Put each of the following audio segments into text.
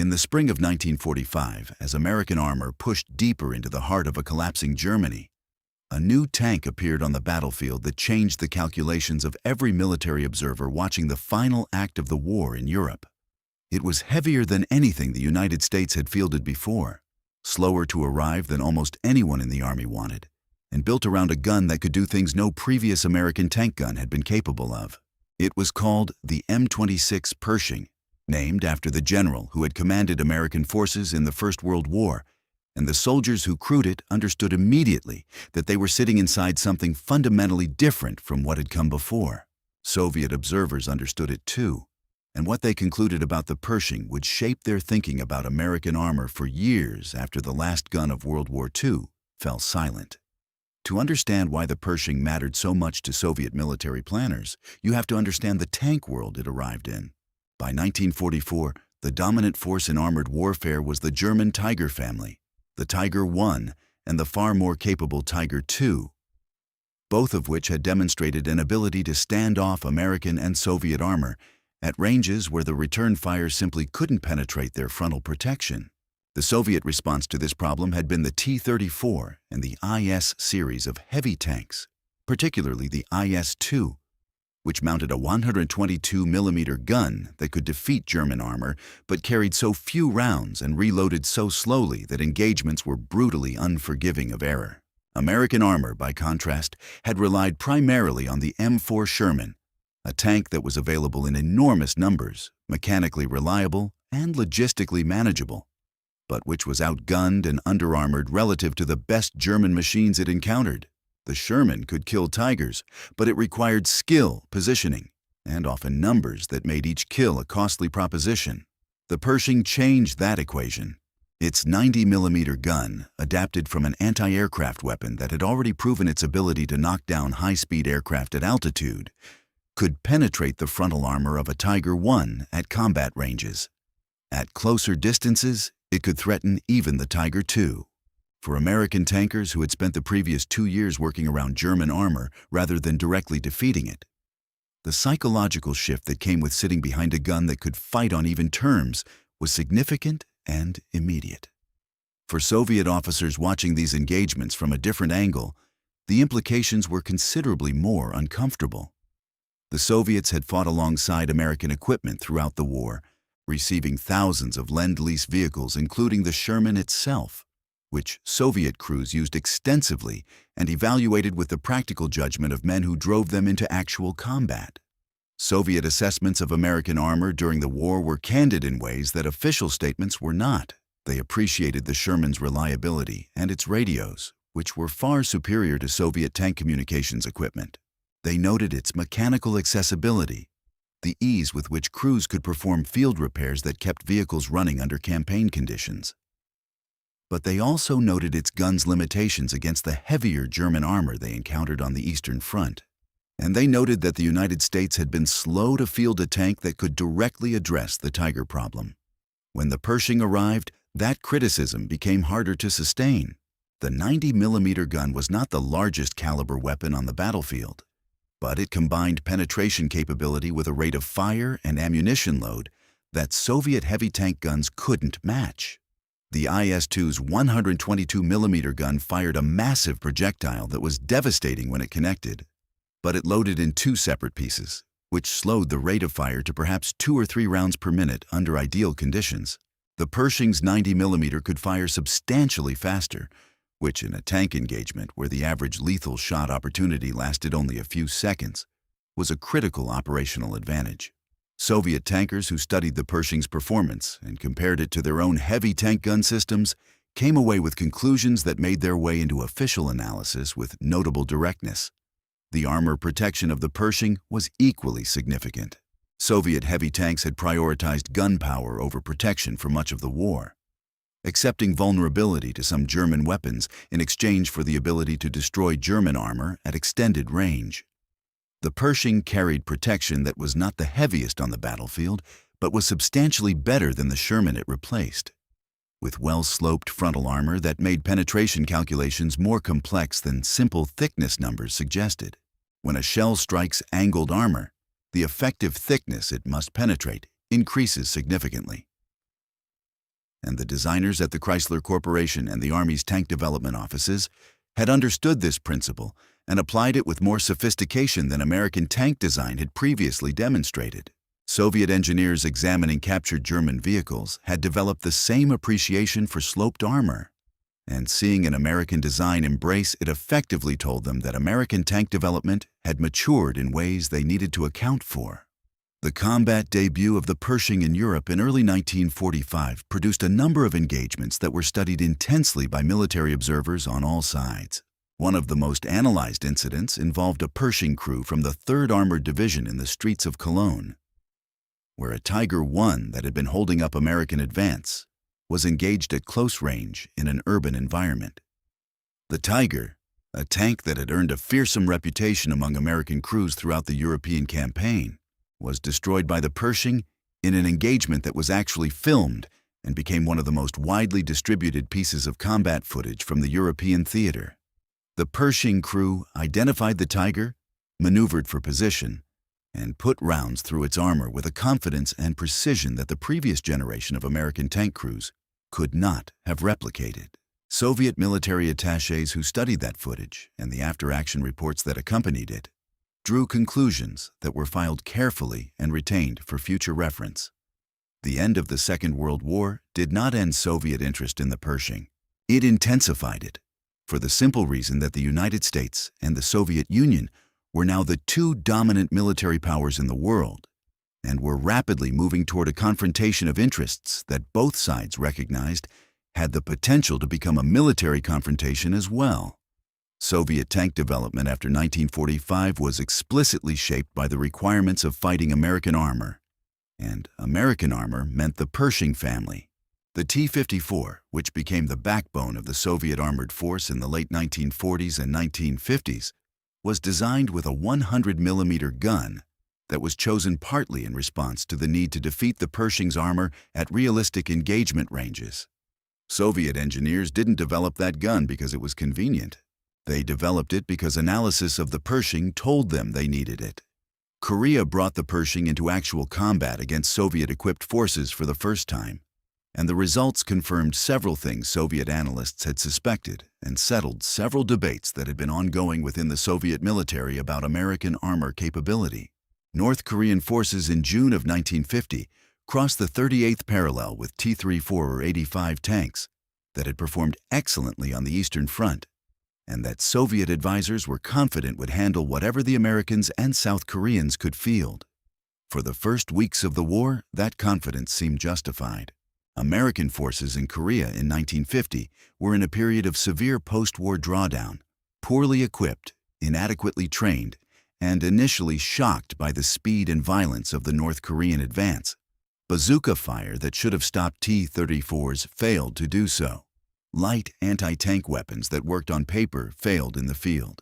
In the spring of 1945, as American armor pushed deeper into the heart of a collapsing Germany, a new tank appeared on the battlefield that changed the calculations of every military observer watching the final act of the war in Europe. It was heavier than anything the United States had fielded before, slower to arrive than almost anyone in the Army wanted, and built around a gun that could do things no previous American tank gun had been capable of. It was called the M26 Pershing, named after the general who had commanded American forces in the First World War, and the soldiers who crewed it understood immediately that they were sitting inside something fundamentally different from what had come before. Soviet observers understood it too, and what they concluded about the Pershing would shape their thinking about American armor for years after the last gun of World War II fell silent. To understand why the Pershing mattered so much to Soviet military planners, you have to understand the tank world it arrived in. By 1944, the dominant force in armored warfare was the German Tiger family, the Tiger I and the far more capable Tiger II, both of which had demonstrated an ability to stand off American and Soviet armor at ranges where the return fire simply couldn't penetrate their frontal protection. The Soviet response to this problem had been the T-34 and the IS series of heavy tanks, particularly the IS-2, which mounted a 122mm gun that could defeat German armor but carried so few rounds and reloaded so slowly that engagements were brutally unforgiving of error. American armor, by contrast, had relied primarily on the M4 Sherman, a tank that was available in enormous numbers, mechanically reliable and logistically manageable, but which was outgunned and underarmored relative to the best German machines it encountered. The Sherman could kill Tigers, but it required skill, positioning, and often numbers that made each kill a costly proposition. The Pershing changed that equation. Its 90mm gun, adapted from an anti-aircraft weapon that had already proven its ability to knock down high-speed aircraft at altitude, could penetrate the frontal armor of a Tiger I at combat ranges. At closer distances, it could threaten even the Tiger II. For American tankers who had spent the previous 2 years working around German armor rather than directly defeating it, the psychological shift that came with sitting behind a gun that could fight on even terms was significant and immediate. For Soviet officers watching these engagements from a different angle, the implications were considerably more uncomfortable. The Soviets had fought alongside American equipment throughout the war, receiving thousands of Lend-Lease vehicles, including the Sherman itself, which Soviet crews used extensively and evaluated with the practical judgment of men who drove them into actual combat. Soviet assessments of American armor during the war were candid in ways that official statements were not. They appreciated the Sherman's reliability and its radios, which were far superior to Soviet tank communications equipment. They noted its mechanical accessibility, the ease with which crews could perform field repairs that kept vehicles running under campaign conditions. But they also noted its guns' limitations against the heavier German armor they encountered on the Eastern Front. And they noted that the United States had been slow to field a tank that could directly address the Tiger problem. When the Pershing arrived, that criticism became harder to sustain. The 90mm gun was not the largest caliber weapon on the battlefield, but it combined penetration capability with a rate of fire and ammunition load that Soviet heavy tank guns couldn't match. The IS-2's 122mm gun fired a massive projectile that was devastating when it connected, but it loaded in 2 separate pieces, which slowed the rate of fire to perhaps 2 or 3 rounds per minute under ideal conditions. The Pershing's 90mm could fire substantially faster, which in a tank engagement where the average lethal shot opportunity lasted only a few seconds, was a critical operational advantage. Soviet tankers who studied the Pershing's performance and compared it to their own heavy tank gun systems came away with conclusions that made their way into official analysis with notable directness. The armor protection of the Pershing was equally significant. Soviet heavy tanks had prioritized gun power over protection for much of the war, accepting vulnerability to some German weapons in exchange for the ability to destroy German armor at extended range. The Pershing carried protection that was not the heaviest on the battlefield, but was substantially better than the Sherman it replaced, with well-sloped frontal armor that made penetration calculations more complex than simple thickness numbers suggested. When a shell strikes angled armor, the effective thickness it must penetrate increases significantly. and the designers at the Chrysler Corporation and the Army's tank development offices had understood this principle and applied it with more sophistication than American tank design had previously demonstrated. Soviet engineers examining captured German vehicles had developed the same appreciation for sloped armor, and seeing an American design embrace it effectively told them that American tank development had matured in ways they needed to account for. The combat debut of the Pershing in Europe in early 1945 produced a number of engagements that were studied intensely by military observers on all sides. One of the most analyzed incidents involved a Pershing crew from the 3rd Armored Division in the streets of Cologne, where a Tiger I that had been holding up American advance was engaged at close range in an urban environment. The Tiger, a tank that had earned a fearsome reputation among American crews throughout the European campaign, was destroyed by the Pershing in an engagement that was actually filmed and became one of the most widely distributed pieces of combat footage from the European theater. The Pershing crew identified the Tiger, maneuvered for position, and put rounds through its armor with a confidence and precision that the previous generation of American tank crews could not have replicated. Soviet military attachés who studied that footage and the after-action reports that accompanied it drew conclusions that were filed carefully and retained for future reference. The end of the Second World War did not end Soviet interest in the Pershing. It intensified it, for the simple reason that the United States and the Soviet Union were now the 2 dominant military powers in the world, and were rapidly moving toward a confrontation of interests that both sides recognized had the potential to become a military confrontation as well. Soviet tank development after 1945 was explicitly shaped by the requirements of fighting American armor, and American armor meant the Pershing family. The T-54, which became the backbone of the Soviet armored force in the late 1940s and 1950s, was designed with a 100mm gun that was chosen partly in response to the need to defeat the Pershing's armor at realistic engagement ranges. Soviet engineers didn't develop that gun because it was convenient. They developed it because analysis of the Pershing told them they needed it. Korea brought the Pershing into actual combat against Soviet-equipped forces for the first time, and the results confirmed several things Soviet analysts had suspected and settled several debates that had been ongoing within the Soviet military about American armor capability. North Korean forces in June of 1950 crossed the 38th parallel with T-34 or 85 tanks that had performed excellently on the Eastern Front, and that Soviet advisors were confident would handle whatever the Americans and South Koreans could field. For the first weeks of the war, that confidence seemed justified. American forces in Korea in 1950 were in a period of severe post-war drawdown, poorly equipped, inadequately trained, and initially shocked by the speed and violence of the North Korean advance. Bazooka fire that should have stopped T-34s failed to do so. Light anti-tank weapons that worked on paper failed in the field.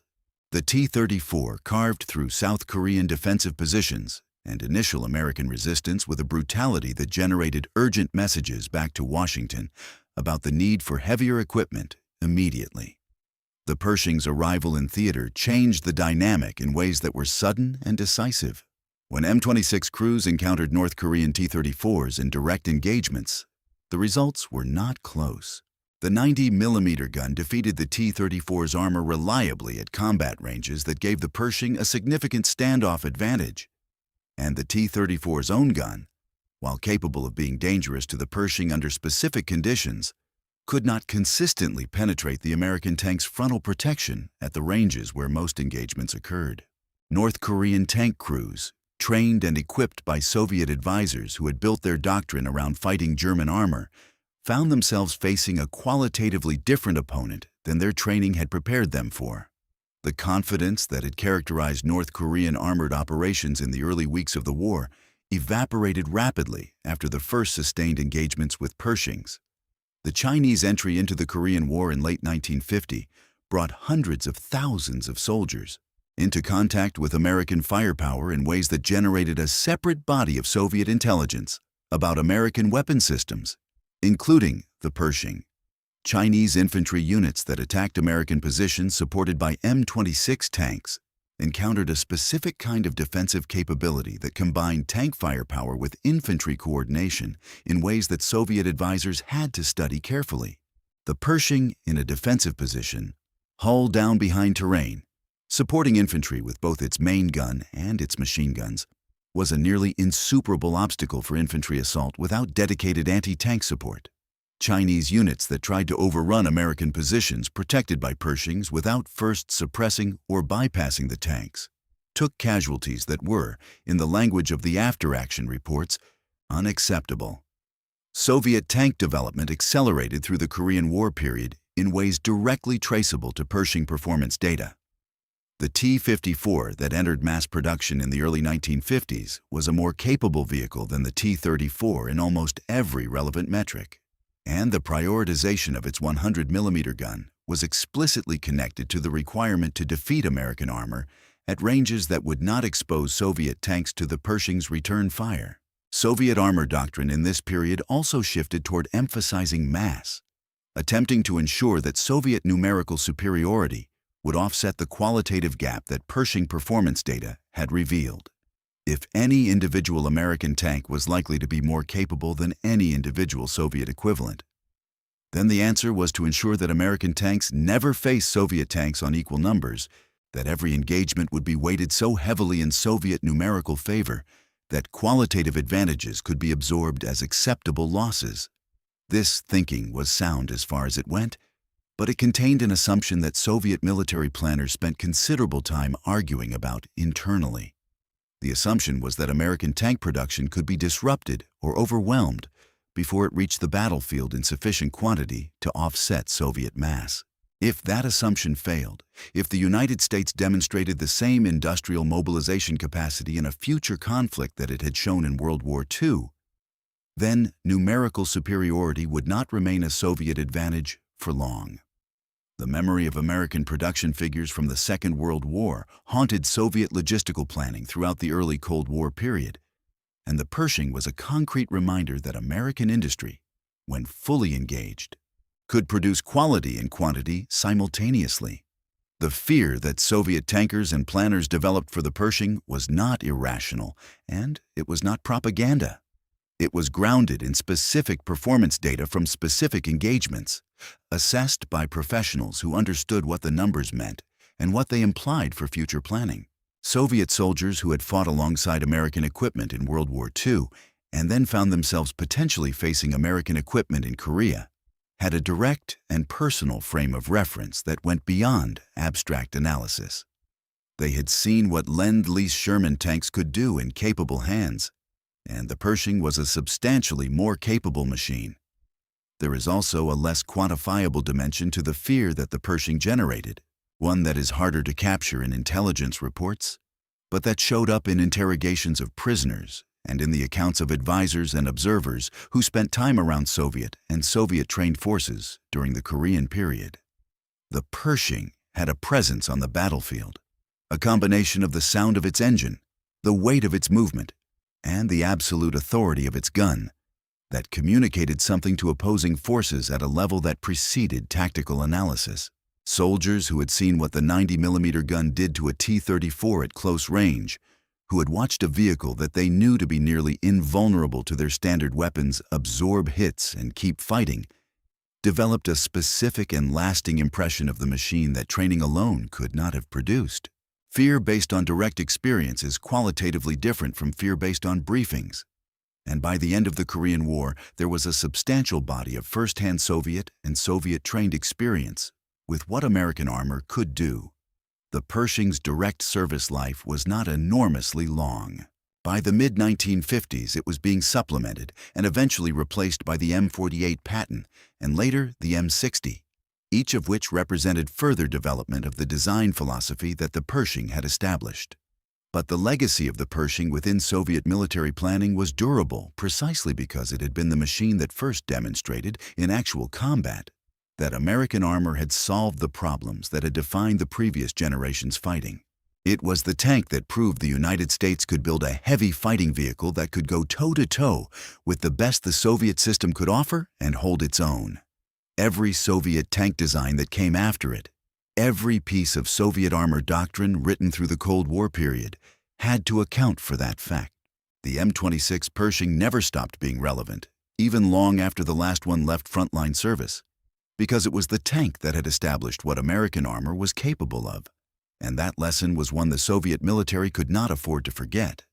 The T-34 carved through South Korean defensive positions and initial American resistance with a brutality that generated urgent messages back to Washington about the need for heavier equipment immediately. The Pershing's arrival in theater changed the dynamic in ways that were sudden and decisive. When M26 crews encountered North Korean T-34s in direct engagements, the results were not close. The 90mm gun defeated the T-34's armor reliably at combat ranges that gave the Pershing a significant standoff advantage. And the T-34's own gun, while capable of being dangerous to the Pershing under specific conditions, could not consistently penetrate the American tank's frontal protection at the ranges where most engagements occurred. North Korean tank crews, trained and equipped by Soviet advisors who had built their doctrine around fighting German armor, found themselves facing a qualitatively different opponent than their training had prepared them for. The confidence that had characterized North Korean armored operations in the early weeks of the war evaporated rapidly after the first sustained engagements with Pershings. The Chinese entry into the Korean War in late 1950 brought hundreds of thousands of soldiers into contact with American firepower in ways that generated a separate body of Soviet intelligence about American weapon systems, including the Pershing. Chinese infantry units that attacked American positions supported by M26 tanks encountered a specific kind of defensive capability that combined tank firepower with infantry coordination in ways that Soviet advisors had to study carefully. The Pershing in a defensive position, hull down behind terrain, supporting infantry with both its main gun and its machine guns, was a nearly insuperable obstacle for infantry assault without dedicated anti-tank support. Chinese units that tried to overrun American positions protected by Pershings without first suppressing or bypassing the tanks took casualties that were, in the language of the after-action reports, unacceptable. Soviet tank development accelerated through the Korean War period in ways directly traceable to Pershing performance data. The T-54 that entered mass production in the early 1950s was a more capable vehicle than the T-34 in almost every relevant metric. And the prioritization of its 100mm gun was explicitly connected to the requirement to defeat American armor at ranges that would not expose Soviet tanks to the Pershing's return fire. Soviet armor doctrine in this period also shifted toward emphasizing mass, attempting to ensure that Soviet numerical superiority would offset the qualitative gap that Pershing performance data had revealed. If any individual American tank was likely to be more capable than any individual Soviet equivalent, then the answer was to ensure that American tanks never face Soviet tanks on equal numbers, that every engagement would be weighted so heavily in Soviet numerical favor that qualitative advantages could be absorbed as acceptable losses. This thinking was sound as far as it went, but it contained an assumption that Soviet military planners spent considerable time arguing about internally. The assumption was that American tank production could be disrupted or overwhelmed before it reached the battlefield in sufficient quantity to offset Soviet mass. If that assumption failed, if the United States demonstrated the same industrial mobilization capacity in a future conflict that it had shown in World War II, then numerical superiority would not remain a Soviet advantage for long. The memory of American production figures from the Second World War haunted Soviet logistical planning throughout the early Cold War period, and the Pershing was a concrete reminder that American industry, when fully engaged, could produce quality and quantity simultaneously. The fear that Soviet tankers and planners developed for the Pershing was not irrational, and it was not propaganda. It was grounded in specific performance data from specific engagements, assessed by professionals who understood what the numbers meant and what they implied for future planning. Soviet soldiers who had fought alongside American equipment in World War II and then found themselves potentially facing American equipment in Korea had a direct and personal frame of reference that went beyond abstract analysis. They had seen what Lend-Lease Sherman tanks could do in capable hands, and the Pershing was a substantially more capable machine. There is also a less quantifiable dimension to the fear that the Pershing generated, one that is harder to capture in intelligence reports, but that showed up in interrogations of prisoners and in the accounts of advisors and observers who spent time around Soviet and Soviet-trained forces during the Korean period. The Pershing had a presence on the battlefield, a combination of the sound of its engine, the weight of its movement, and the absolute authority of its gun that communicated something to opposing forces at a level that preceded tactical analysis. Soldiers who had seen what the 90mm gun did to a T-34 at close range, who had watched a vehicle that they knew to be nearly invulnerable to their standard weapons absorb hits and keep fighting, developed a specific and lasting impression of the machine that training alone could not have produced. Fear based on direct experience is qualitatively different from fear based on briefings. And by the end of the Korean War, there was a substantial body of first-hand Soviet and Soviet-trained experience with what American armor could do. The Pershing's direct service life was not enormously long. By the mid-1950s, it was being supplemented and eventually replaced by the M48 Patton and later the M60. Each of which represented further development of the design philosophy that the Pershing had established. But the legacy of the Pershing within Soviet military planning was durable precisely because it had been the machine that first demonstrated, in actual combat, that American armor had solved the problems that had defined the previous generation's fighting. It was the tank that proved the United States could build a heavy fighting vehicle that could go toe-to-toe with the best the Soviet system could offer and hold its own. Every Soviet tank design that came after it, Every piece of Soviet armor doctrine written through the Cold War period had to account for that fact. The M26 Pershing never stopped being relevant, even long after the last one left frontline service, because it was the tank that had established what American armor was capable of. And that lesson was one the Soviet military could not afford to forget.